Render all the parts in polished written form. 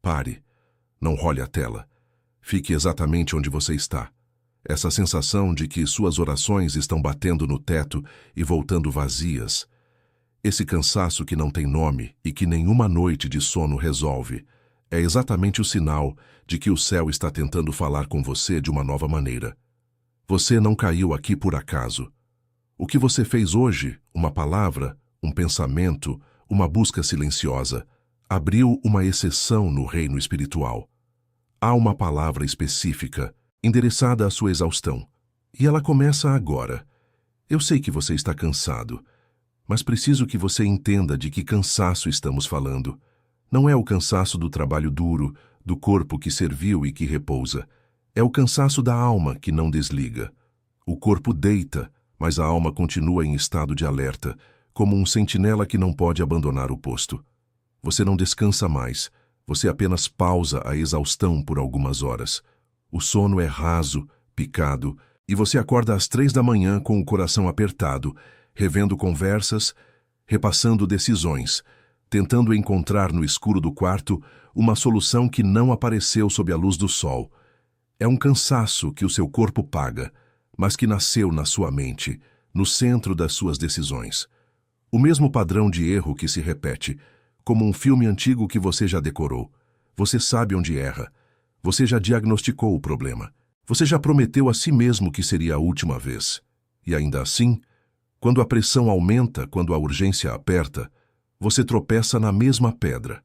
Pare. Não role a tela. Fique exatamente onde você está. Essa sensação de que suas orações estão batendo no teto e voltando vazias. Esse cansaço que não tem nome e que nenhuma noite de sono resolve. É exatamente o sinal de que o céu está tentando falar com você de uma nova maneira. Você não caiu aqui por acaso. O que você fez hoje, uma palavra, um pensamento, uma busca silenciosa, abriu uma exceção no reino espiritual. Há uma palavra específica, endereçada à sua exaustão. E ela começa agora. Eu sei que você está cansado, mas preciso que você entenda de que cansaço estamos falando. Não é o cansaço do trabalho duro, do corpo que serviu e que repousa. É o cansaço da alma que não desliga. O corpo deita, mas a alma continua em estado de alerta, como um sentinela que não pode abandonar o posto. Você não descansa mais, você apenas pausa a exaustão por algumas horas. O sono é raso, picado, e você acorda às 3 da manhã com o coração apertado, revendo conversas, repassando decisões, tentando encontrar no escuro do quarto uma solução que não apareceu sob a luz do sol. É um cansaço que o seu corpo paga, mas que nasceu na sua mente, no centro das suas decisões. O mesmo padrão de erro que se repete, como um filme antigo que você já decorou. Você sabe onde erra. Você já diagnosticou o problema. Você já prometeu a si mesmo que seria a última vez. E ainda assim, quando a pressão aumenta, quando a urgência aperta, você tropeça na mesma pedra.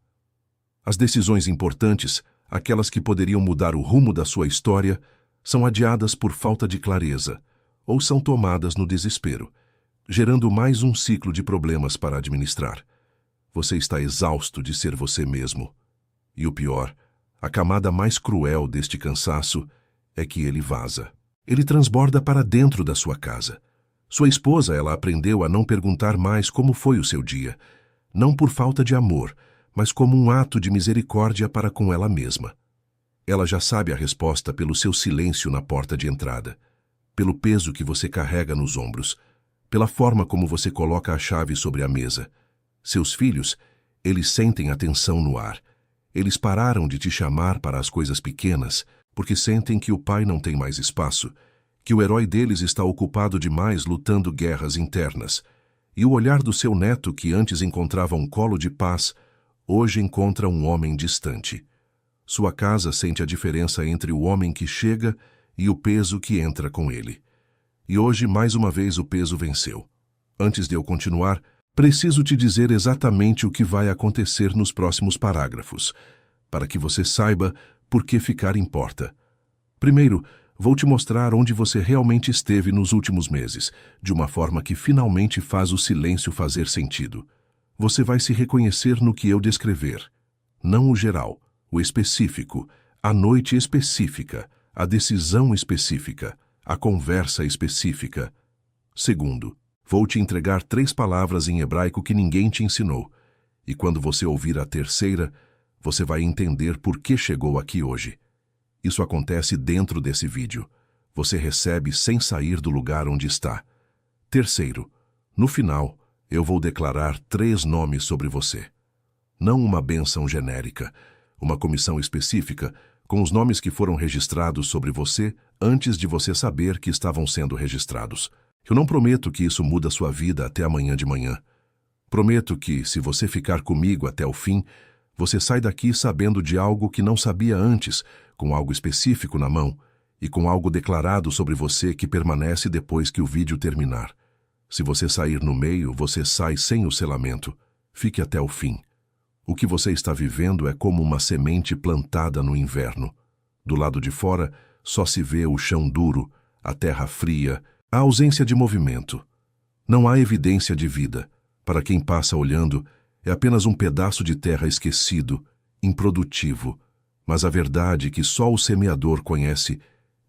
As decisões importantes, aquelas que poderiam mudar o rumo da sua história, são adiadas por falta de clareza, ou são tomadas no desespero, gerando mais um ciclo de problemas para administrar. Você está exausto de ser você mesmo. E o pior, a camada mais cruel deste cansaço é que ele vaza. Ele transborda para dentro da sua casa. Sua esposa, ela aprendeu a não perguntar mais como foi o seu dia, não por falta de amor, mas como um ato de misericórdia para com ela mesma. Ela já sabe a resposta pelo seu silêncio na porta de entrada, pelo peso que você carrega nos ombros, pela forma como você coloca a chave sobre a mesa. Seus filhos, eles sentem a tensão no ar. Eles pararam de te chamar para as coisas pequenas, porque sentem que o pai não tem mais espaço, que o herói deles está ocupado demais lutando guerras internas. E o olhar do seu neto, que antes encontrava um colo de paz, hoje encontra um homem distante. Sua casa sente a diferença entre o homem que chega e o peso que entra com ele. E hoje, mais uma vez, o peso venceu. Antes de eu continuar, preciso te dizer exatamente o que vai acontecer nos próximos parágrafos, para que você saiba por que ficar importa. Primeiro, vou te mostrar onde você realmente esteve nos últimos meses, de uma forma que finalmente faz o silêncio fazer sentido. Você vai se reconhecer no que eu descrever. Não o geral, o específico, a noite específica, a decisão específica, a conversa específica. Segundo, vou te entregar 3 palavras em hebraico que ninguém te ensinou, e quando você ouvir a terceira, você vai entender por que chegou aqui hoje. Isso acontece dentro desse vídeo. Você recebe sem sair do lugar onde está. Terceiro, no final, eu vou declarar 3 nomes sobre você. Não uma bênção genérica, uma comissão específica, com os nomes que foram registrados sobre você antes de você saber que estavam sendo registrados. Eu não prometo que isso muda sua vida até amanhã de manhã. Prometo que, se você ficar comigo até o fim, você sai daqui sabendo de algo que não sabia antes, com algo específico na mão, e com algo declarado sobre você que permanece depois que o vídeo terminar. Se você sair no meio, você sai sem o selamento. Fique até o fim. O que você está vivendo é como uma semente plantada no inverno. Do lado de fora, só se vê o chão duro, a terra fria, a ausência de movimento. Não há evidência de vida. Para quem passa olhando, é apenas um pedaço de terra esquecido, improdutivo. Mas a verdade que só o semeador conhece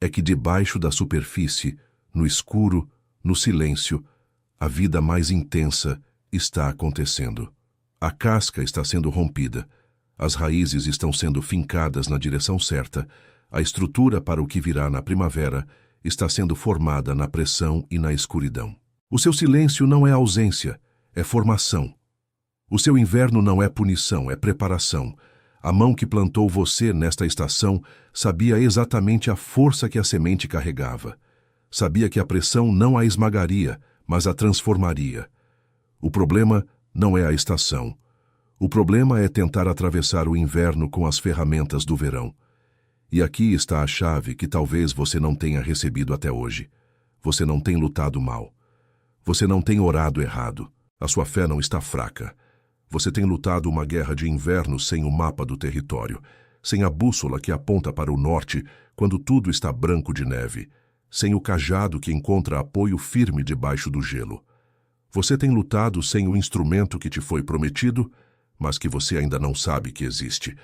é que debaixo da superfície, no escuro, no silêncio, a vida mais intensa está acontecendo. A casca está sendo rompida, as raízes estão sendo fincadas na direção certa, a estrutura para o que virá na primavera está sendo formada na pressão e na escuridão. O seu silêncio não é ausência, é formação. O seu inverno não é punição, é preparação. A mão que plantou você nesta estação sabia exatamente a força que a semente carregava. Sabia que a pressão não a esmagaria, mas a transformaria. O problema não é a estação. O problema é tentar atravessar o inverno com as ferramentas do verão. E aqui está a chave que talvez você não tenha recebido até hoje. Você não tem lutado mal. Você não tem orado errado. A sua fé não está fraca. Você tem lutado uma guerra de inverno sem o mapa do território, sem a bússola que aponta para o norte quando tudo está branco de neve, sem o cajado que encontra apoio firme debaixo do gelo. Você tem lutado sem o instrumento que te foi prometido, mas que você ainda não sabe que existe.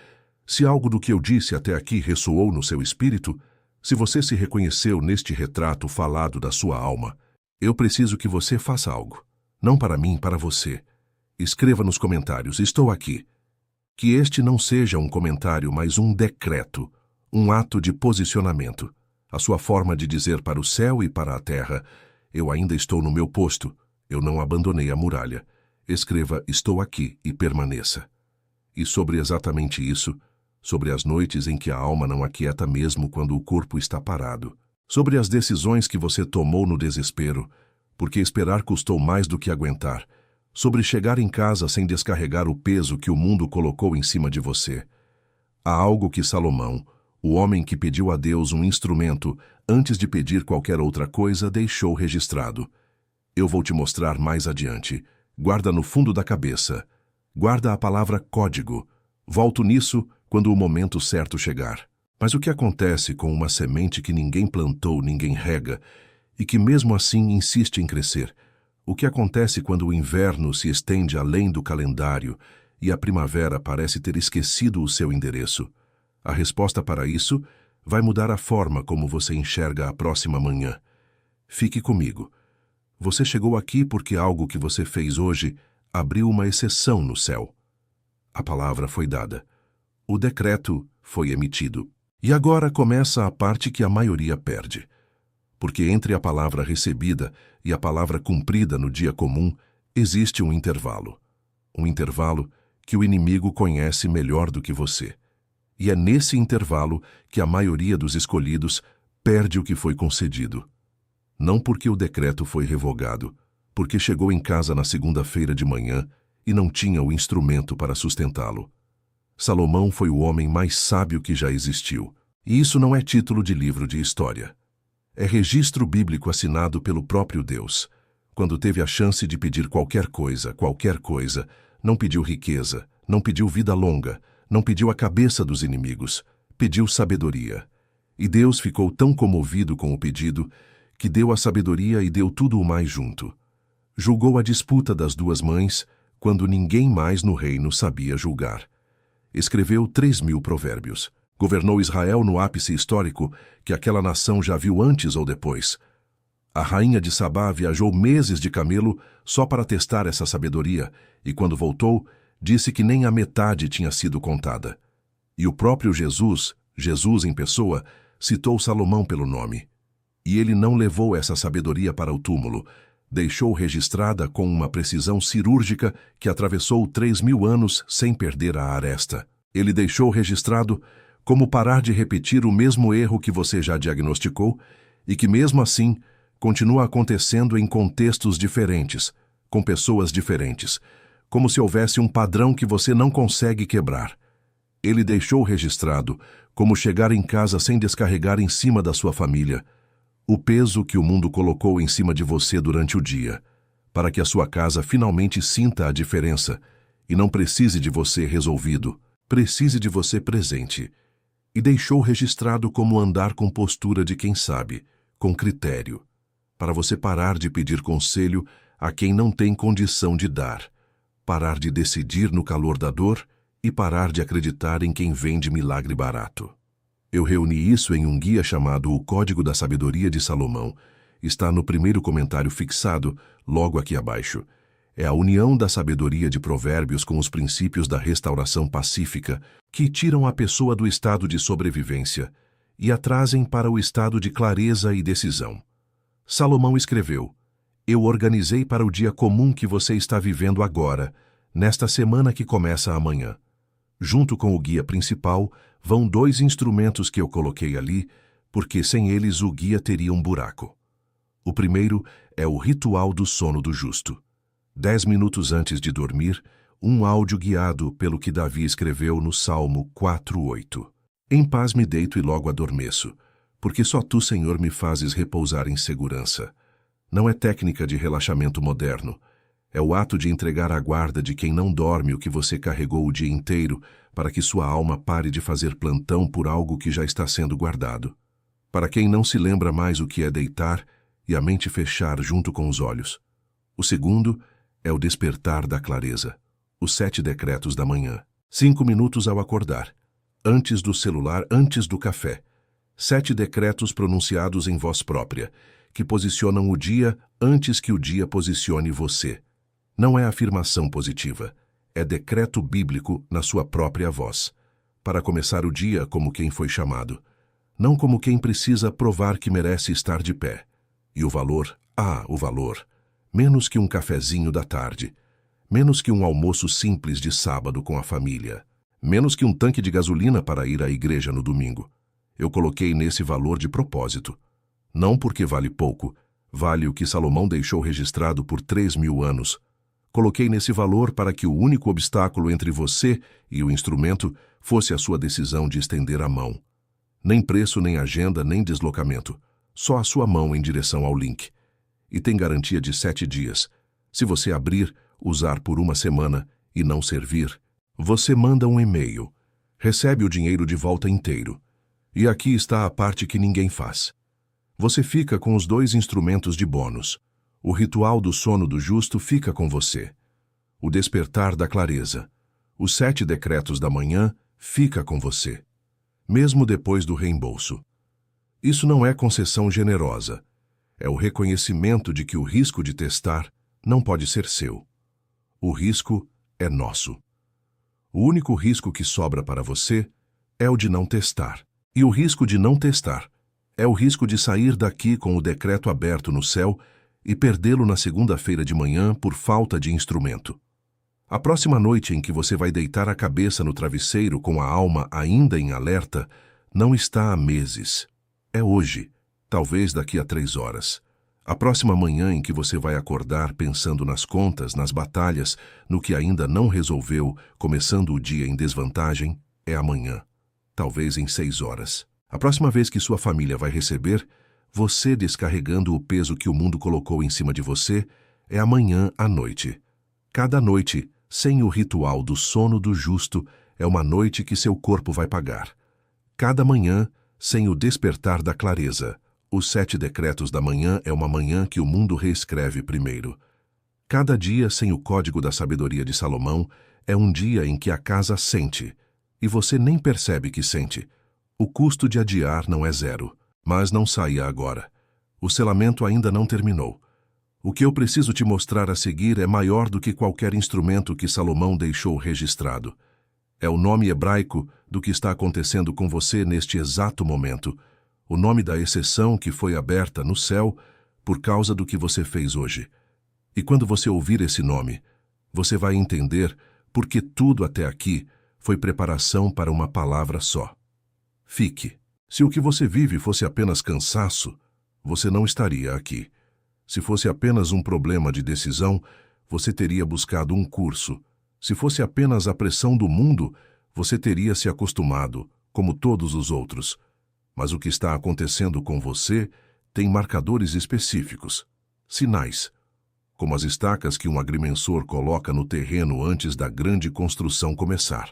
Se algo do que eu disse até aqui ressoou no seu espírito, se você se reconheceu neste retrato falado da sua alma, eu preciso que você faça algo. Não para mim, para você. Escreva nos comentários, estou aqui. Que este não seja um comentário, mas um decreto, um ato de posicionamento. A sua forma de dizer para o céu e para a terra, eu ainda estou no meu posto, eu não abandonei a muralha. Escreva, estou aqui e permaneça. E sobre exatamente isso, sobre as noites em que a alma não aquieta mesmo quando o corpo está parado, sobre as decisões que você tomou no desespero, porque esperar custou mais do que aguentar, sobre chegar em casa sem descarregar o peso que o mundo colocou em cima de você. Há algo que Salomão, o homem que pediu a Deus um instrumento antes de pedir qualquer outra coisa, deixou registrado. Eu vou te mostrar mais adiante. Guarda no fundo da cabeça. Guarda a palavra código. Volto nisso quando o momento certo chegar. Mas o que acontece com uma semente que ninguém plantou, ninguém rega, e que mesmo assim insiste em crescer? O que acontece quando o inverno se estende além do calendário e a primavera parece ter esquecido o seu endereço? A resposta para isso vai mudar a forma como você enxerga a próxima manhã. Fique comigo. Você chegou aqui porque algo que você fez hoje abriu uma exceção no céu. A palavra foi dada. O decreto foi emitido. E agora começa a parte que a maioria perde. Porque entre a palavra recebida e a palavra cumprida no dia comum, existe um intervalo. Um intervalo que o inimigo conhece melhor do que você. E é nesse intervalo que a maioria dos escolhidos perde o que foi concedido. Não porque o decreto foi revogado, porque chegou em casa na segunda-feira de manhã e não tinha o instrumento para sustentá-lo. Salomão foi o homem mais sábio que já existiu. E isso não é título de livro de história. É registro bíblico assinado pelo próprio Deus. Quando teve a chance de pedir qualquer coisa, não pediu riqueza, não pediu vida longa, não pediu a cabeça dos inimigos, pediu sabedoria. E Deus ficou tão comovido com o pedido que deu a sabedoria e deu tudo o mais junto. Julgou a disputa das duas mães quando ninguém mais no reino sabia julgar. Escreveu 3.000 provérbios. Governou Israel no ápice histórico que aquela nação já viu antes ou depois. A rainha de Sabá viajou meses de camelo só para testar essa sabedoria e, quando voltou, disse que nem a metade tinha sido contada. E o próprio Jesus em pessoa, citou Salomão pelo nome. E ele não levou essa sabedoria para o túmulo, deixou registrada com uma precisão cirúrgica que atravessou 3.000 anos sem perder a aresta. Ele deixou registrado como parar de repetir o mesmo erro que você já diagnosticou e que, mesmo assim, continua acontecendo em contextos diferentes, com pessoas diferentes, como se houvesse um padrão que você não consegue quebrar. Ele deixou registrado como chegar em casa sem descarregar em cima da sua família o peso que o mundo colocou em cima de você durante o dia, para que a sua casa finalmente sinta a diferença e não precise de você resolvido, precise de você presente. E deixou registrado como andar com postura de quem sabe, com critério, para você parar de pedir conselho a quem não tem condição de dar, parar de decidir no calor da dor e parar de acreditar em quem vende milagre barato. Eu reuni isso em um guia chamado O Código da Sabedoria de Salomão. Está no primeiro comentário fixado, logo aqui abaixo. É a união da sabedoria de Provérbios com os princípios da restauração pacífica que tiram a pessoa do estado de sobrevivência e a trazem para o estado de clareza e decisão. Salomão escreveu: Eu organizei para o dia comum que você está vivendo agora, nesta semana que começa amanhã. Junto com o guia principal, vão 2 instrumentos que eu coloquei ali, porque sem eles o guia teria um buraco. O primeiro é o ritual do sono do justo. 10 minutos antes de dormir, um áudio guiado pelo que Davi escreveu no Salmo 4:8. Em paz me deito e logo adormeço, porque só tu, Senhor, me fazes repousar em segurança. Não é técnica de relaxamento moderno. É o ato de entregar à guarda de quem não dorme o que você carregou o dia inteiro, para que sua alma pare de fazer plantão por algo que já está sendo guardado. Para quem não se lembra mais o que é deitar e a mente fechar junto com os olhos. O segundo é o despertar da clareza. Os 7 decretos da manhã. 5 minutos ao acordar. Antes do celular, antes do café. 7 decretos pronunciados em voz própria, que posicionam o dia antes que o dia posicione você. Não é afirmação positiva, é decreto bíblico na sua própria voz, para começar o dia como quem foi chamado, não como quem precisa provar que merece estar de pé. E o valor, o valor, menos que um cafezinho da tarde, menos que um almoço simples de sábado com a família, menos que um tanque de gasolina para ir à igreja no domingo. Eu coloquei nesse valor de propósito. Não porque vale pouco, vale o que Salomão deixou registrado por 3.000 anos. Coloquei nesse valor para que o único obstáculo entre você e o instrumento fosse a sua decisão de estender a mão. Nem preço, nem agenda, nem deslocamento. Só a sua mão em direção ao link. E tem garantia de 7 dias. Se você abrir, usar por 1 semana e não servir, você manda um e-mail. Recebe o dinheiro de volta inteiro. E aqui está a parte que ninguém faz. Você fica com os 2 instrumentos de bônus. O ritual do sono do justo fica com você. O despertar da clareza. Os 7 decretos da manhã fica com você. Mesmo depois do reembolso. Isso não é concessão generosa. É o reconhecimento de que o risco de testar não pode ser seu. O risco é nosso. O único risco que sobra para você é o de não testar. E o risco de não testar é o risco de sair daqui com o decreto aberto no céu e perdê-lo na segunda-feira de manhã por falta de instrumento. A próxima noite em que você vai deitar a cabeça no travesseiro com a alma ainda em alerta, não está há meses. É hoje, talvez daqui a 3 horas. A próxima manhã em que você vai acordar pensando nas contas, nas batalhas, no que ainda não resolveu, começando o dia em desvantagem, é amanhã. Talvez em 6 horas. A próxima vez que sua família vai receber, você descarregando o peso que o mundo colocou em cima de você, é amanhã à noite. Cada noite, sem o ritual do sono do justo, é uma noite que seu corpo vai pagar. Cada manhã, sem o despertar da clareza, os 7 decretos da manhã é uma manhã que o mundo reescreve primeiro. Cada dia sem o código da sabedoria de Salomão é um dia em que a casa sente, e você nem percebe que sente. O custo de adiar não é 0. Mas não saia agora. O selamento ainda não terminou. O que eu preciso te mostrar a seguir é maior do que qualquer instrumento que Salomão deixou registrado. É o nome hebraico do que está acontecendo com você neste exato momento, o nome da exceção que foi aberta no céu por causa do que você fez hoje. E quando você ouvir esse nome, você vai entender porque tudo até aqui foi preparação para uma palavra só. Fique. Se o que você vive fosse apenas cansaço, você não estaria aqui. Se fosse apenas um problema de decisão, você teria buscado um curso. Se fosse apenas a pressão do mundo, você teria se acostumado, como todos os outros. Mas o que está acontecendo com você tem marcadores específicos, sinais, como as estacas que um agrimensor coloca no terreno antes da grande construção começar.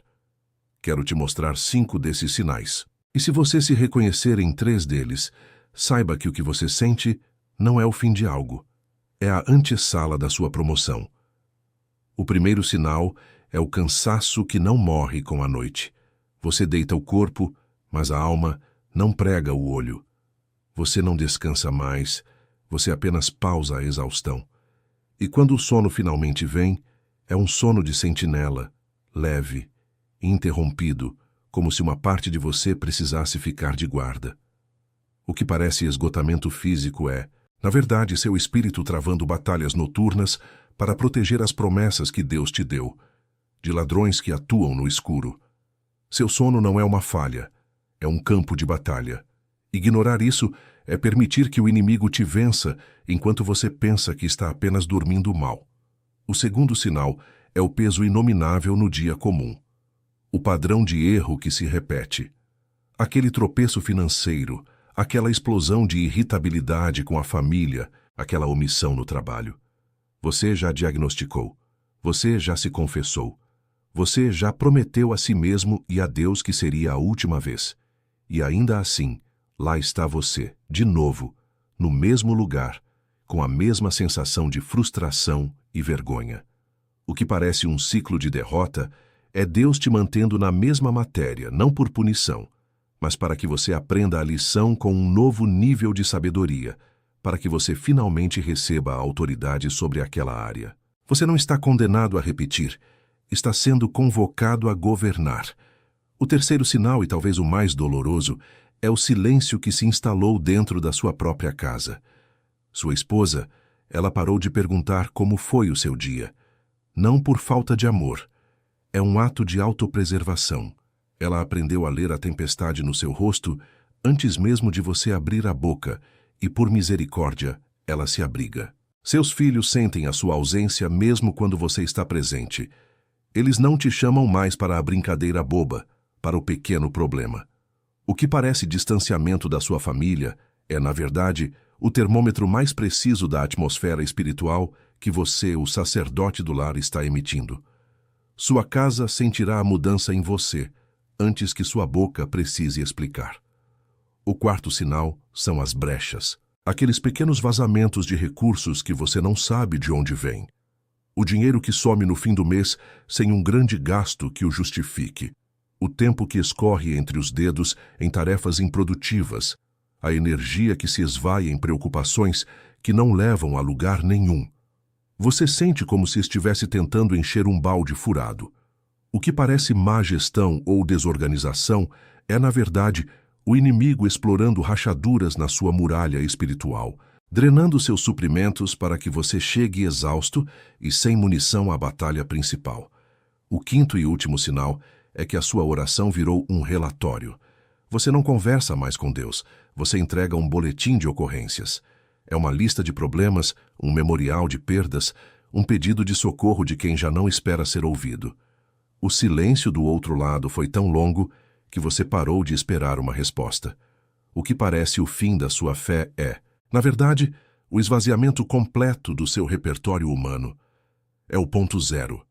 Quero te mostrar 5 desses sinais. E se você se reconhecer em 3 deles, saiba que o que você sente não é o fim de algo. É a antessala da sua promoção. O primeiro sinal é o cansaço que não morre com a noite. Você deita o corpo, mas a alma não prega o olho. Você não descansa mais, você apenas pausa a exaustão. E quando o sono finalmente vem, é um sono de sentinela, leve, interrompido, como se uma parte de você precisasse ficar de guarda. O que parece esgotamento físico é, na verdade, seu espírito travando batalhas noturnas para proteger as promessas que Deus te deu, de ladrões que atuam no escuro, Seu sono não é uma falha, é um campo de batalha. Ignorar isso é permitir que o inimigo te vença enquanto você pensa que está apenas dormindo mal. O segundo sinal é o peso inominável no dia comum. O padrão de erro que se repete. Aquele tropeço financeiro, aquela explosão de irritabilidade com a família, aquela omissão no trabalho. Você já diagnosticou. Você já se confessou. Você já prometeu a si mesmo e a Deus que seria a última vez. E ainda assim, lá está você, de novo, no mesmo lugar, com a mesma sensação de frustração e vergonha. O que parece um ciclo de derrota é Deus te mantendo na mesma matéria, não por punição, mas para que você aprenda a lição com um novo nível de sabedoria, para que você finalmente receba a autoridade sobre aquela área. Você não está condenado a repetir, está sendo convocado a governar. O terceiro sinal, e talvez o mais doloroso, é o silêncio que se instalou dentro da sua própria casa. Sua esposa, ela parou de perguntar como foi o seu dia. Não por falta de amor. É um ato de autopreservação. Ela aprendeu a ler a tempestade no seu rosto antes mesmo de você abrir a boca, e por misericórdia, ela se abriga. Seus filhos sentem a sua ausência mesmo quando você está presente. Eles não te chamam mais para a brincadeira boba, para o pequeno problema. O que parece distanciamento da sua família é, na verdade, o termômetro mais preciso da atmosfera espiritual que você, o sacerdote do lar, está emitindo. Sua casa sentirá a mudança em você, antes que sua boca precise explicar. O quarto sinal são as brechas, aqueles pequenos vazamentos de recursos que você não sabe de onde vêm. O dinheiro que some no fim do mês sem um grande gasto que o justifique. O tempo que escorre entre os dedos em tarefas improdutivas. A energia que se esvai em preocupações que não levam a lugar nenhum. Você sente como se estivesse tentando encher um balde furado. O que parece má gestão ou desorganização é, na verdade, o inimigo explorando rachaduras na sua muralha espiritual, drenando seus suprimentos para que você chegue exausto e sem munição à batalha principal. O quinto e último sinal é que a sua oração virou um relatório. Você não conversa mais com Deus, você entrega um boletim de ocorrências. É uma lista de problemas, um memorial de perdas, um pedido de socorro de quem já não espera ser ouvido. O silêncio do outro lado foi tão longo que você parou de esperar uma resposta. O que parece o fim da sua fé é, na verdade, o esvaziamento completo do seu repertório humano. É o ponto zero.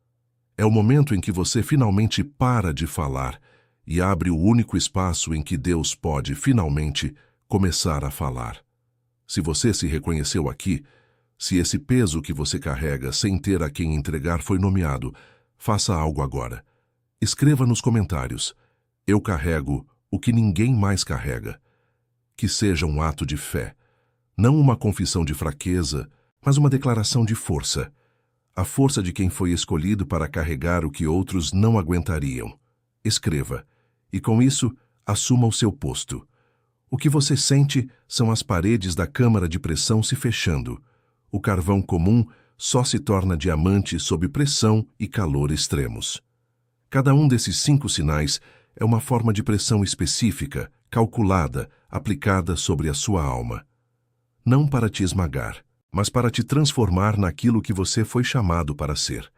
É o momento em que você finalmente para de falar e abre o único espaço em que Deus pode, finalmente, começar a falar. Se você se reconheceu aqui, se esse peso que você carrega sem ter a quem entregar foi nomeado, faça algo agora. Escreva nos comentários: eu carrego o que ninguém mais carrega. Que seja um ato de fé, não uma confissão de fraqueza, mas uma declaração de força. A força de quem foi escolhido para carregar o que outros não aguentariam. Escreva, e com isso, assuma o seu posto. O que você sente são as paredes da câmara de pressão se fechando. O carvão comum só se torna diamante sob pressão e calor extremos. Cada um desses 5 sinais é uma forma de pressão específica, calculada, aplicada sobre a sua alma. Não para te esmagar, mas para te transformar naquilo que você foi chamado para ser.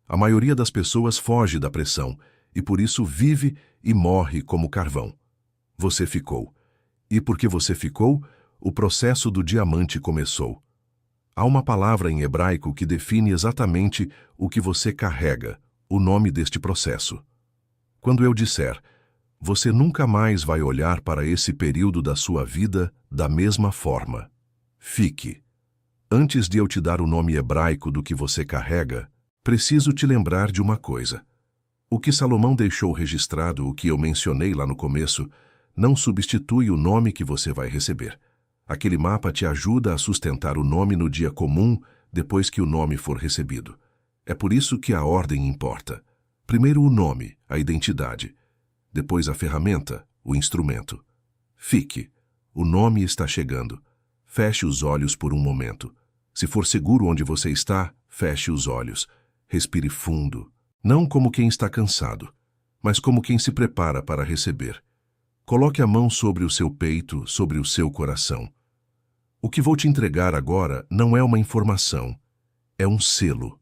A maioria das pessoas foge da pressão e por isso vive e morre como carvão. Você ficou. E porque você ficou, o processo do diamante começou. Há uma palavra em hebraico que define exatamente o que você carrega, o nome deste processo. Quando eu disser, você nunca mais vai olhar para esse período da sua vida da mesma forma. Fique. Antes de eu te dar o nome hebraico do que você carrega, preciso te lembrar de uma coisa. O que Salomão deixou registrado, o que eu mencionei lá no começo, não substitui o nome que você vai receber. Aquele mapa te ajuda a sustentar o nome no dia comum depois que o nome for recebido. É por isso que a ordem importa. Primeiro o nome, a identidade. Depois a ferramenta, o instrumento. Fique. O nome está chegando. Feche os olhos por um momento. Se for seguro onde você está, feche os olhos. Respire fundo. Não como quem está cansado, mas como quem se prepara para receber. Coloque a mão sobre o seu peito, sobre o seu coração. O que vou te entregar agora não é uma informação, é um selo.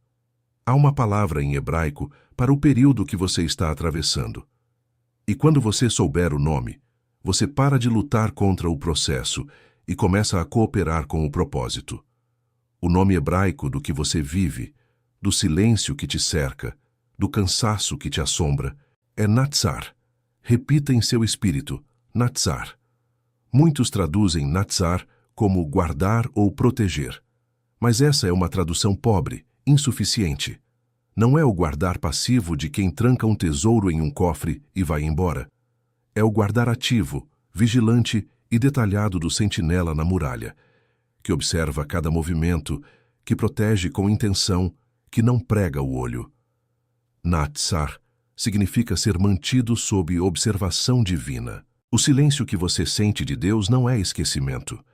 Há uma palavra em hebraico para o período que você está atravessando. E quando você souber o nome, você para de lutar contra o processo e começa a cooperar com o propósito. O nome hebraico do que você vive, do silêncio que te cerca, do cansaço que te assombra, é Natsar. Repita em seu espírito, Natsar. Muitos traduzem Natsar como guardar ou proteger. Mas essa é uma tradução pobre, insuficiente. Não é o guardar passivo de quem tranca um tesouro em um cofre e vai embora. É o guardar ativo, vigilante e detalhado do sentinela na muralha, que observa cada movimento, que protege com intenção, que não prega o olho. Natsar significa ser mantido sob observação divina. O silêncio que você sente de Deus não é esquecimento.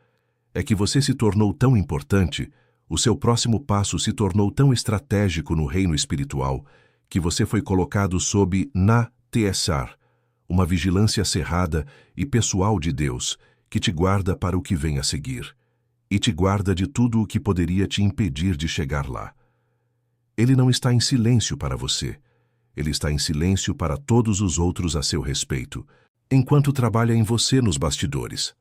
É que você se tornou tão importante, o seu próximo passo se tornou tão estratégico no reino espiritual, que você foi colocado sob Na-Tsar, uma vigilância cerrada e pessoal de Deus, que te guarda para o que vem a seguir, e te guarda de tudo o que poderia te impedir de chegar lá. Ele não está em silêncio para você. Ele está em silêncio para todos os outros a seu respeito, enquanto trabalha em você nos bastidores.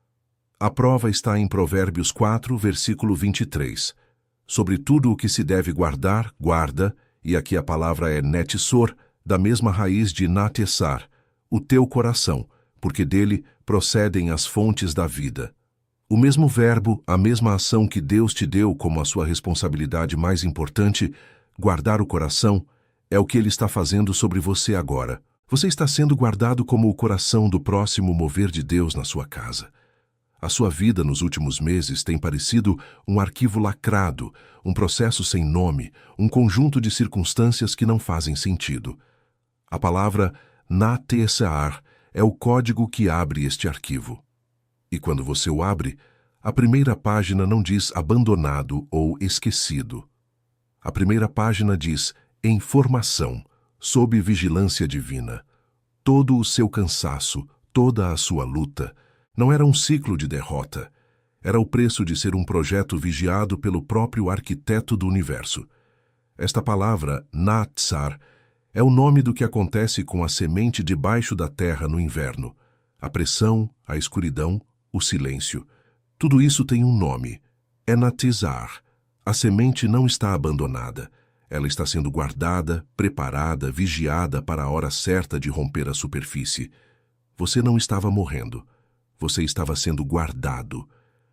A prova está em Provérbios 4, versículo 23. Sobre tudo o que se deve guardar, guarda, e aqui a palavra é Netsor, da mesma raiz de Natessar, o teu coração, porque dele procedem as fontes da vida. O mesmo verbo, a mesma ação que Deus te deu como a sua responsabilidade mais importante, guardar o coração, é o que Ele está fazendo sobre você agora. Você está sendo guardado como o coração do próximo mover de Deus na sua casa. A sua vida nos últimos meses tem parecido um arquivo lacrado, um processo sem nome, um conjunto de circunstâncias que não fazem sentido. A palavra Natsar é o código que abre este arquivo. E quando você o abre, a primeira página não diz abandonado ou esquecido. A primeira página diz em formação, sob vigilância divina. Todo o seu cansaço, toda a sua luta, não era um ciclo de derrota. Era o preço de ser um projeto vigiado pelo próprio arquiteto do universo. Esta palavra, Natsar, é o nome do que acontece com a semente debaixo da terra no inverno. A pressão, a escuridão, o silêncio. Tudo isso tem um nome. É Natsar. A semente não está abandonada. Ela está sendo guardada, preparada, vigiada para a hora certa de romper a superfície. Você não estava morrendo. Você estava sendo guardado.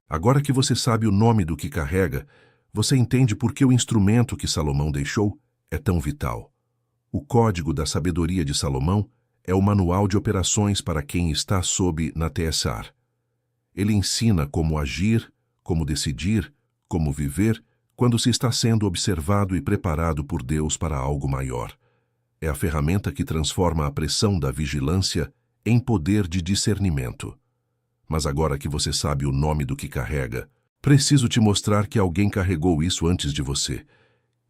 Agora que você sabe o nome do que carrega, você entende por que o instrumento que Salomão deixou é tão vital. O Código da Sabedoria de Salomão é o manual de operações para quem está sob Natsar. Ele ensina como agir, como decidir, como viver, quando se está sendo observado e preparado por Deus para algo maior. É a ferramenta que transforma a pressão da vigilância em poder de discernimento. Mas agora que você sabe o nome do que carrega, preciso te mostrar que alguém carregou isso antes de você.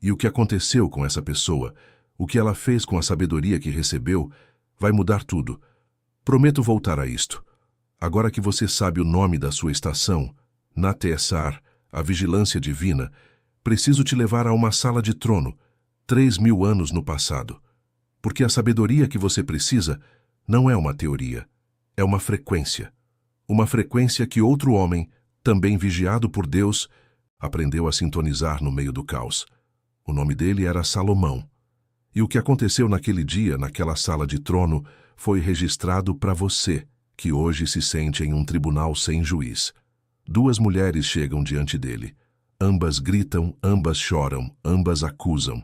E o que aconteceu com essa pessoa, o que ela fez com a sabedoria que recebeu, vai mudar tudo. Prometo voltar a isto. Agora que você sabe o nome da sua estação, Natsar, a vigilância divina, preciso te levar a uma sala de trono, 3.000 anos no passado. Porque a sabedoria que você precisa não é uma teoria, é uma frequência. Uma frequência que outro homem, também vigiado por Deus, aprendeu a sintonizar no meio do caos. O nome dele era Salomão. E o que aconteceu naquele dia, naquela sala de trono, foi registrado para você, que hoje se sente em um tribunal sem juiz. 2 mulheres chegam diante dele. Ambas gritam, ambas choram, ambas acusam.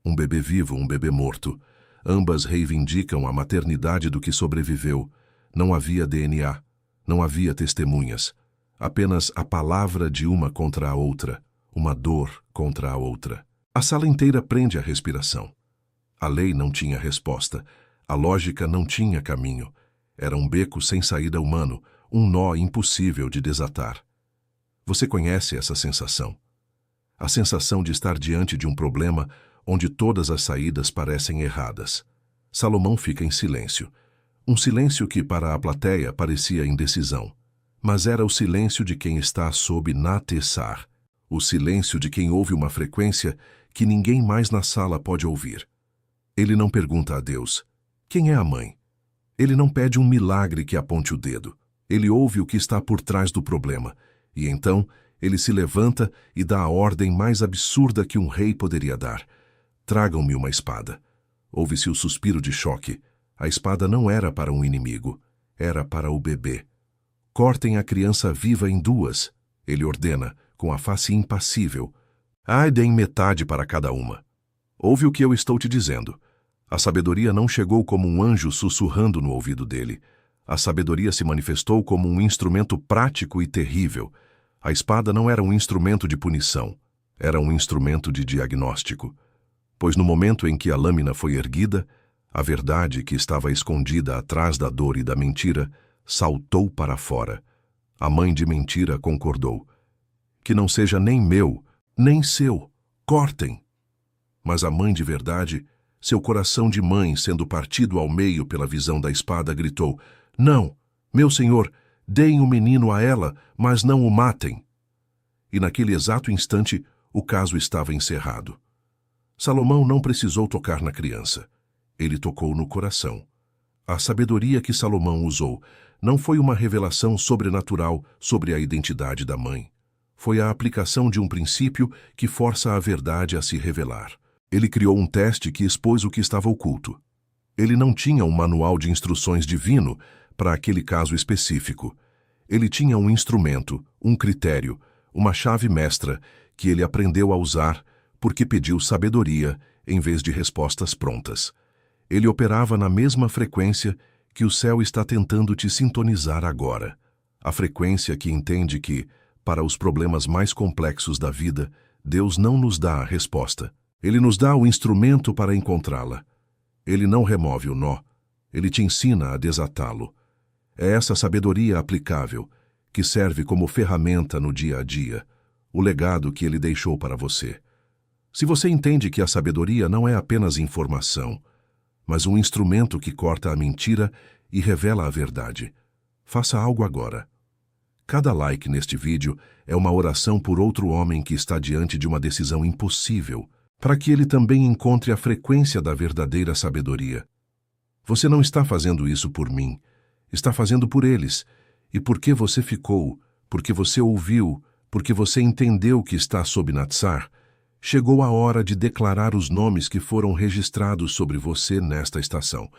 Um bebê vivo, um bebê morto. Ambas reivindicam a maternidade do que sobreviveu. Não havia DNA, não havia testemunhas. Apenas a palavra de uma contra a outra, uma dor contra a outra. A sala inteira prende a respiração. A lei não tinha resposta, a lógica não tinha caminho. Era um beco sem saída humano, um nó impossível de desatar. Você conhece essa sensação? A sensação de estar diante de um problema onde todas as saídas parecem erradas. Salomão fica em silêncio. Um silêncio que, para a plateia, parecia indecisão. Mas era o silêncio de quem está sob Natessar. O silêncio de quem ouve uma frequência que ninguém mais na sala pode ouvir. Ele não pergunta a Deus: quem é a mãe? Ele não pede um milagre que aponte o dedo. Ele ouve o que está por trás do problema. E então, ele se levanta e dá a ordem mais absurda que um rei poderia dar. Tragam-me uma espada. Ouve-se o suspiro de choque. A espada não era para um inimigo. Era para o bebê. Cortem a criança viva em duas. Ele ordena, com a face impassível. Ai, deem metade para cada uma. Ouve o que eu estou te dizendo. A sabedoria não chegou como um anjo sussurrando no ouvido dele. A sabedoria se manifestou como um instrumento prático e terrível. A espada não era um instrumento de punição. Era um instrumento de diagnóstico. Pois no momento em que a lâmina foi erguida, a verdade que estava escondida atrás da dor e da mentira saltou para fora. A mãe de mentira concordou. Que não seja nem meu, nem seu. Cortem. Mas a mãe de verdade, seu coração de mãe sendo partido ao meio pela visão da espada, gritou: não, meu senhor, deem o menino a ela, mas não o matem. E naquele exato instante, o caso estava encerrado. Salomão não precisou tocar na criança. Ele tocou no coração. A sabedoria que Salomão usou não foi uma revelação sobrenatural sobre a identidade da mãe. Foi a aplicação de um princípio que força a verdade a se revelar. Ele criou um teste que expôs o que estava oculto. Ele não tinha um manual de instruções divino para aquele caso específico. Ele tinha um instrumento, um critério, uma chave mestra que ele aprendeu a usar porque pediu sabedoria em vez de respostas prontas. Ele operava na mesma frequência que o céu está tentando te sintonizar agora. A frequência que entende que, para os problemas mais complexos da vida, Deus não nos dá a resposta. Ele nos dá o instrumento para encontrá-la. Ele não remove o nó. Ele te ensina a desatá-lo. É essa sabedoria aplicável que serve como ferramenta no dia a dia, o legado que ele deixou para você. Se você entende que a sabedoria não é apenas informação, mas um instrumento que corta a mentira e revela a verdade, faça algo agora. Cada like neste vídeo é uma oração por outro homem que está diante de uma decisão impossível, para que ele também encontre a frequência da verdadeira sabedoria. Você não está fazendo isso por mim, está fazendo por eles. E porque você ficou, porque você ouviu, porque você entendeu que está sob Natsar, chegou a hora de declarar os nomes que foram registrados sobre você nesta estação.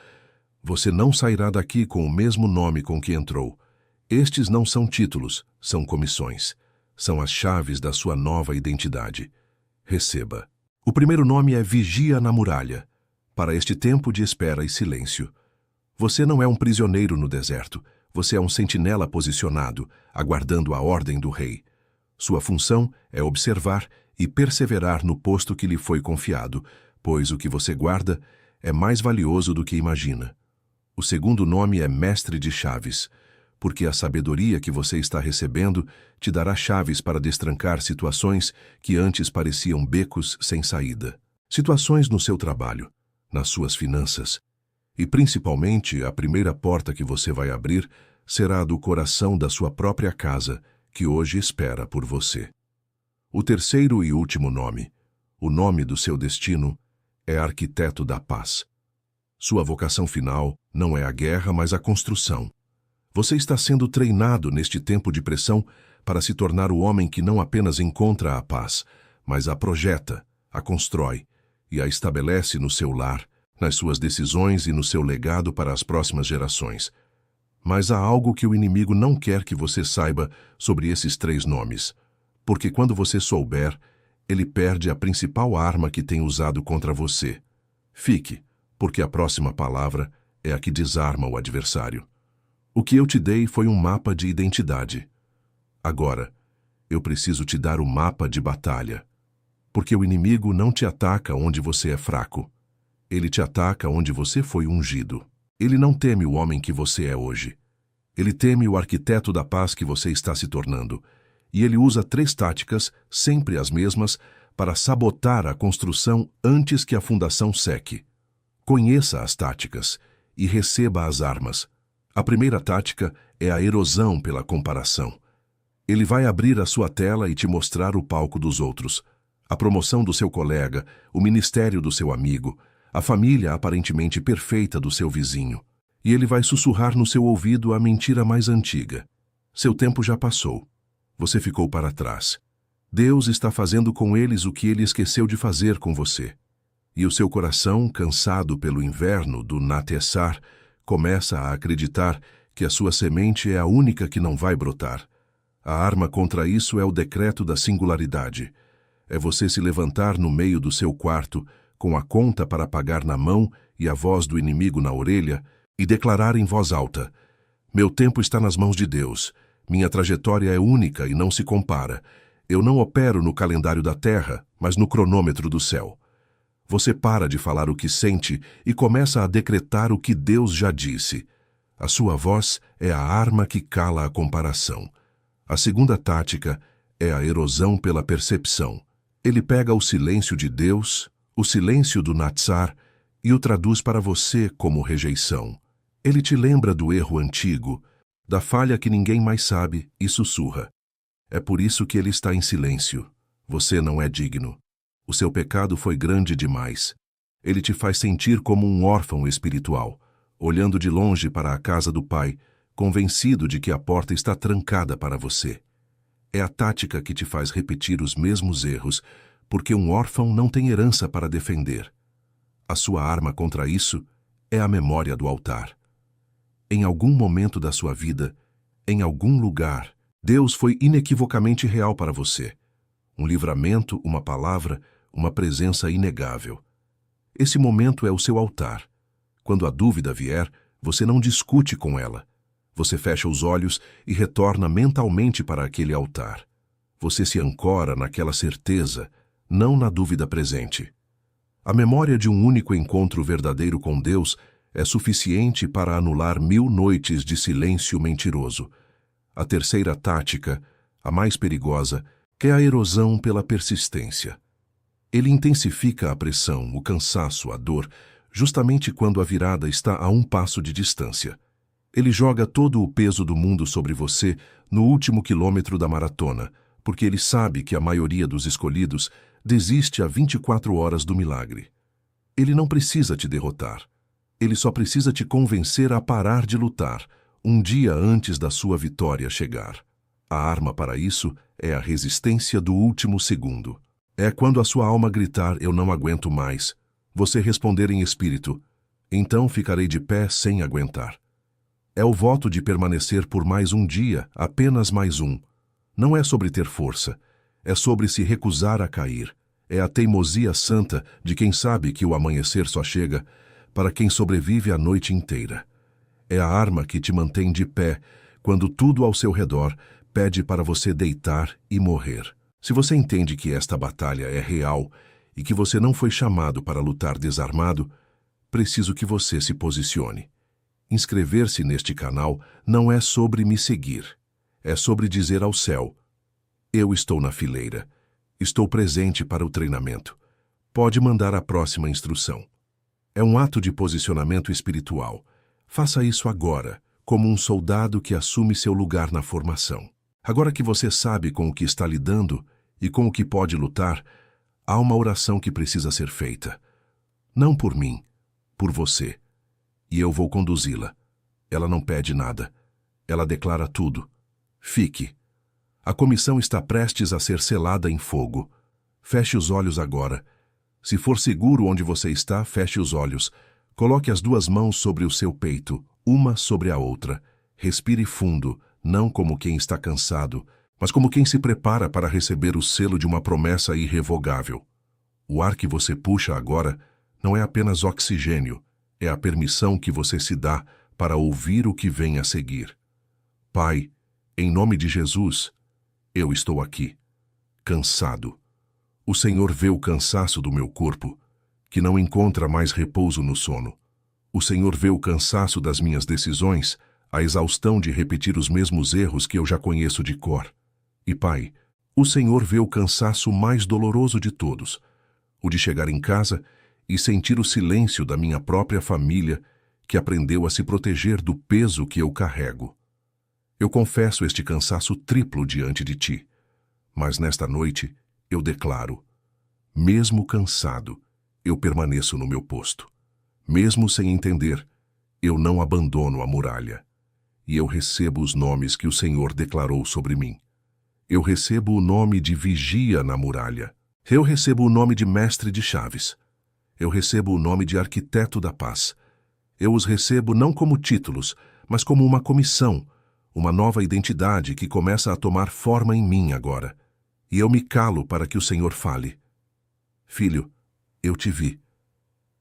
Você não sairá daqui com o mesmo nome com que entrou. Estes não são títulos, são comissões. São as chaves da sua nova identidade. Receba. O primeiro nome é Vigia na Muralha, para este tempo de espera e silêncio. Você não é um prisioneiro no deserto. Você é um sentinela posicionado, aguardando a ordem do rei. Sua função é observar e perseverar no posto que lhe foi confiado, pois o que você guarda é mais valioso do que imagina. O segundo nome é Mestre de Chaves, porque a sabedoria que você está recebendo te dará chaves para destrancar situações que antes pareciam becos sem saída. Situações no seu trabalho, nas suas finanças. E principalmente, a primeira porta que você vai abrir será a do coração da sua própria casa, que hoje espera por você. O terceiro e último nome, o nome do seu destino, é Arquiteto da Paz. Sua vocação final não é a guerra, mas a construção. Você está sendo treinado neste tempo de pressão para se tornar o homem que não apenas encontra a paz, mas a projeta, a constrói e a estabelece no seu lar, nas suas decisões e no seu legado para as próximas gerações. Mas há algo que o inimigo não quer que você saiba sobre esses três nomes, porque quando você souber, ele perde a principal arma que tem usado contra você. Fique, porque a próxima palavra é a que desarma o adversário. O que eu te dei foi um mapa de identidade. Agora, eu preciso te dar o mapa de batalha, porque o inimigo não te ataca onde você é fraco. Ele te ataca onde você foi ungido. Ele não teme o homem que você é hoje. Ele teme o arquiteto da paz que você está se tornando. E ele usa 3 táticas, sempre as mesmas, para sabotar a construção antes que a fundação seque. Conheça as táticas e receba as armas. A primeira tática é a erosão pela comparação. Ele vai abrir a sua tela e te mostrar o palco dos outros, a promoção do seu colega, o ministério do seu amigo, a família aparentemente perfeita do seu vizinho. E ele vai sussurrar no seu ouvido a mentira mais antiga. Seu tempo já passou. Você ficou para trás. Deus está fazendo com eles o que ele esqueceu de fazer com você. E o seu coração, cansado pelo inverno do Natessar, começa a acreditar que a sua semente é a única que não vai brotar. A arma contra isso é o decreto da singularidade. É você se levantar no meio do seu quarto, com a conta para pagar na mão e a voz do inimigo na orelha, e declarar em voz alta: meu tempo está nas mãos de Deus. Minha trajetória é única e não se compara. Eu não opero no calendário da terra, mas no cronômetro do céu. Você para de falar o que sente e começa a decretar o que Deus já disse. A sua voz é a arma que cala a comparação. A segunda tática é a erosão pela percepção. Ele pega o silêncio de Deus, o silêncio do Natsar, e o traduz para você como rejeição. Ele te lembra do erro antigo, da falha que ninguém mais sabe, e sussurra. É por isso que ele está em silêncio. Você não é digno. O seu pecado foi grande demais. Ele te faz sentir como um órfão espiritual, olhando de longe para a casa do Pai, convencido de que a porta está trancada para você. É a tática que te faz repetir os mesmos erros, porque um órfão não tem herança para defender. A sua arma contra isso é a memória do altar. Em algum momento da sua vida, em algum lugar, Deus foi inequivocamente real para você. Um livramento, uma palavra, uma presença inegável. Esse momento é o seu altar. Quando a dúvida vier, você não discute com ela. Você fecha os olhos e retorna mentalmente para aquele altar. Você se ancora naquela certeza, não na dúvida presente. A memória de um único encontro verdadeiro com Deus é suficiente para anular 1000 noites de silêncio mentiroso. A terceira tática, a mais perigosa, é a erosão pela persistência. Ele intensifica a pressão, o cansaço, a dor, justamente quando a virada está a um passo de distância. Ele joga todo o peso do mundo sobre você no último quilômetro da maratona, porque ele sabe que a maioria dos escolhidos desiste a 24 horas do milagre. Ele não precisa te derrotar. Ele só precisa te convencer a parar de lutar, um dia antes da sua vitória chegar. A arma para isso é a resistência do último segundo. É quando a sua alma gritar, eu não aguento mais, você responder em espírito, então ficarei de pé sem aguentar. É o voto de permanecer por mais um dia, apenas mais um. Não é sobre ter força, é sobre se recusar a cair. É a teimosia santa de quem sabe que o amanhecer só chega para quem sobrevive a noite inteira. É a arma que te mantém de pé quando tudo ao seu redor pede para você deitar e morrer. Se você entende que esta batalha é real e que você não foi chamado para lutar desarmado, preciso que você se posicione. Inscrever-se neste canal não é sobre me seguir. É sobre dizer ao céu, eu estou na fileira. Estou presente para o treinamento. Pode mandar a próxima instrução. É um ato de posicionamento espiritual. Faça isso agora, como um soldado que assume seu lugar na formação. Agora que você sabe com o que está lidando e com o que pode lutar, há uma oração que precisa ser feita. Não por mim, por você. E eu vou conduzi-la. Ela não pede nada. Ela declara tudo. Fique. A comissão está prestes a ser selada em fogo. Feche os olhos agora. Se for seguro onde você está, feche os olhos. Coloque as duas mãos sobre o seu peito, uma sobre a outra. Respire fundo, não como quem está cansado, mas como quem se prepara para receber o selo de uma promessa irrevogável. O ar que você puxa agora não é apenas oxigênio, é a permissão que você se dá para ouvir o que vem a seguir. Pai, em nome de Jesus, eu estou aqui, cansado. O Senhor vê o cansaço do meu corpo, que não encontra mais repouso no sono. O Senhor vê o cansaço das minhas decisões, a exaustão de repetir os mesmos erros que eu já conheço de cor. E, Pai, o Senhor vê o cansaço mais doloroso de todos, o de chegar em casa e sentir o silêncio da minha própria família, que aprendeu a se proteger do peso que eu carrego. Eu confesso este cansaço triplo diante de ti, mas nesta noite eu declaro: mesmo cansado, eu permaneço no meu posto. Mesmo sem entender, eu não abandono a muralha. E eu recebo os nomes que o Senhor declarou sobre mim. Eu recebo o nome de vigia na muralha. Eu recebo o nome de mestre de chaves. Eu recebo o nome de arquiteto da paz. Eu os recebo não como títulos, mas como uma comissão, uma nova identidade que começa a tomar forma em mim agora. E eu me calo para que o Senhor fale. Filho, eu te vi.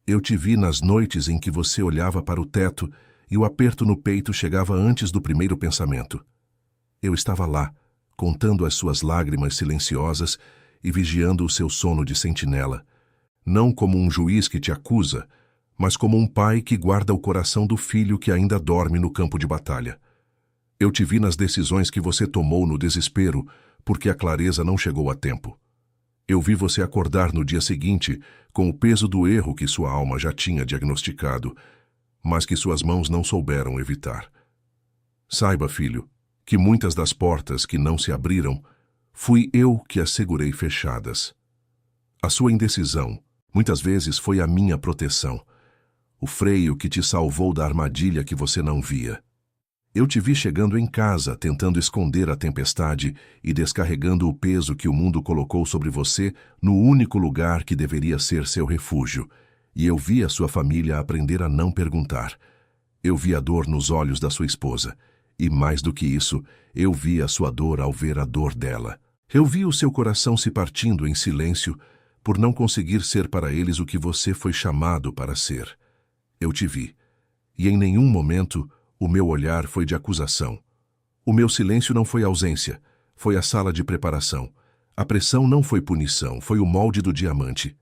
Eu te vi nas noites em que você olhava para o teto e o aperto no peito chegava antes do primeiro pensamento. Eu estava lá, contando as suas lágrimas silenciosas e vigiando o seu sono de sentinela, não como um juiz que te acusa, mas como um pai que guarda o coração do filho que ainda dorme no campo de batalha. Eu te vi nas decisões que você tomou no desespero, porque a clareza não chegou a tempo. Eu vi você acordar no dia seguinte com o peso do erro que sua alma já tinha diagnosticado, mas que suas mãos não souberam evitar. Saiba, filho, que muitas das portas que não se abriram, fui eu que as segurei fechadas. A sua indecisão, muitas vezes, foi a minha proteção, o freio que te salvou da armadilha que você não via. Eu te vi chegando em casa, tentando esconder a tempestade e descarregando o peso que o mundo colocou sobre você no único lugar que deveria ser seu refúgio. E eu vi a sua família aprender a não perguntar. Eu vi a dor nos olhos da sua esposa. E mais do que isso, eu vi a sua dor ao ver a dor dela. Eu vi o seu coração se partindo em silêncio por não conseguir ser para eles o que você foi chamado para ser. Eu te vi. E em nenhum momento o meu olhar foi de acusação. O meu silêncio não foi ausência, foi a sala de preparação. A pressão não foi punição, foi o molde do diamante.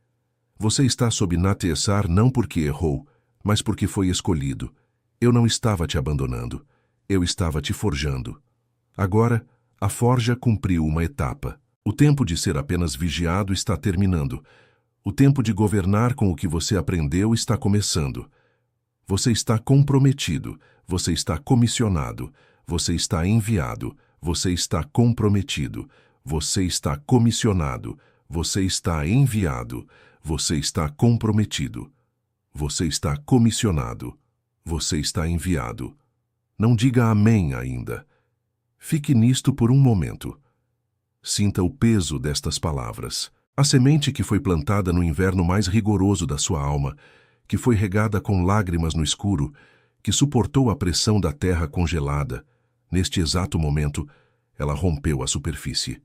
Você está sob Nateessar não porque errou, mas porque foi escolhido. Eu não estava te abandonando, eu estava te forjando. Agora, a forja cumpriu uma etapa. O tempo de ser apenas vigiado está terminando. O tempo de governar com o que você aprendeu está começando. Você está comprometido, você está comissionado, você está enviado, você está comprometido, você está comissionado, você está enviado, você está comprometido, você está comissionado, você está enviado. Não diga amém ainda. Fique nisto por um momento. Sinta o peso destas palavras. A semente que foi plantada no inverno mais rigoroso da sua alma, que foi regada com lágrimas no escuro, que suportou a pressão da terra congelada, neste exato momento, ela rompeu a superfície.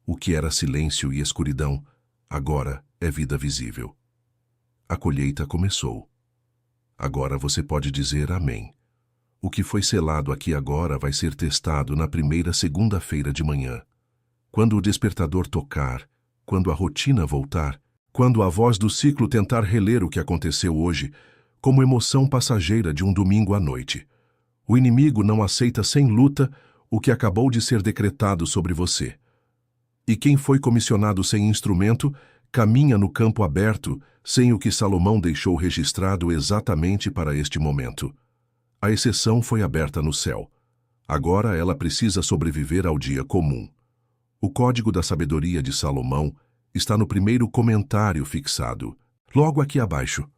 O que era silêncio e escuridão, agora é vida visível. A colheita começou. Agora você pode dizer amém. O que foi selado aqui agora vai ser testado na primeira segunda-feira de manhã. Quando o despertador tocar, quando a rotina voltar, quando a voz do ciclo tentar reler o que aconteceu hoje, como emoção passageira de um domingo à noite. O inimigo não aceita sem luta o que acabou de ser decretado sobre você. E quem foi comissionado sem instrumento, caminha no campo aberto, sem o que Salomão deixou registrado exatamente para este momento. A exceção foi aberta no céu. Agora ela precisa sobreviver ao dia comum. O código da sabedoria de Salomão está no primeiro comentário fixado, logo aqui abaixo.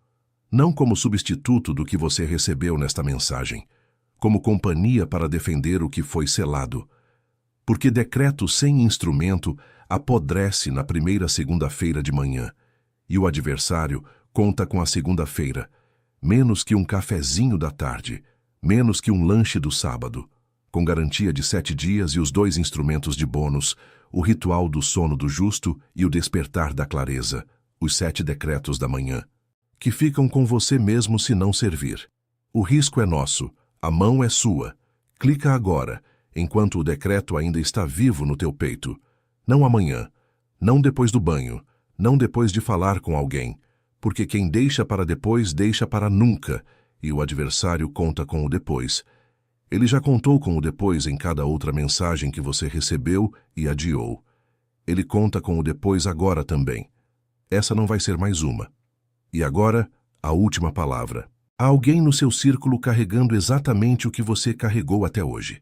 Não como substituto do que você recebeu nesta mensagem, como companhia para defender o que foi selado. Porque decreto sem instrumento apodrece na primeira segunda-feira de manhã, e o adversário conta com a segunda-feira, menos que um cafezinho da tarde, menos que um lanche do sábado, com garantia de 7 dias e os 2 instrumentos de bônus, o ritual do sono do justo e o despertar da clareza, os 7 decretos da manhã, que ficam com você mesmo se não servir. O risco é nosso, a mão é sua. Clica agora, enquanto o decreto ainda está vivo no teu peito. Não amanhã, não depois do banho, não depois de falar com alguém, porque quem deixa para nunca, e o adversário conta com o depois. Ele já contou com o depois em cada outra mensagem que você recebeu e adiou. Ele conta com o depois agora também. Essa não vai ser mais uma. E agora, a última palavra. Há alguém no seu círculo carregando exatamente o que você carregou até hoje.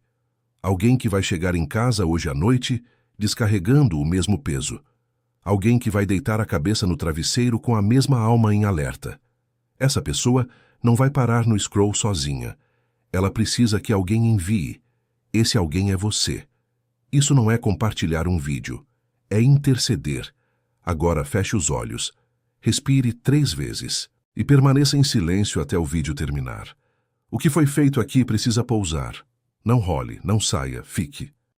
Alguém que vai chegar em casa hoje à noite descarregando o mesmo peso. Alguém que vai deitar a cabeça no travesseiro com a mesma alma em alerta. Essa pessoa não vai parar no scroll sozinha. Ela precisa que alguém envie. Esse alguém é você. Isso não é compartilhar um vídeo. É interceder. Agora feche os olhos. Respire 3 vezes. E permaneça em silêncio até o vídeo terminar. O que foi feito aqui precisa pousar. Não role, não saia, fique.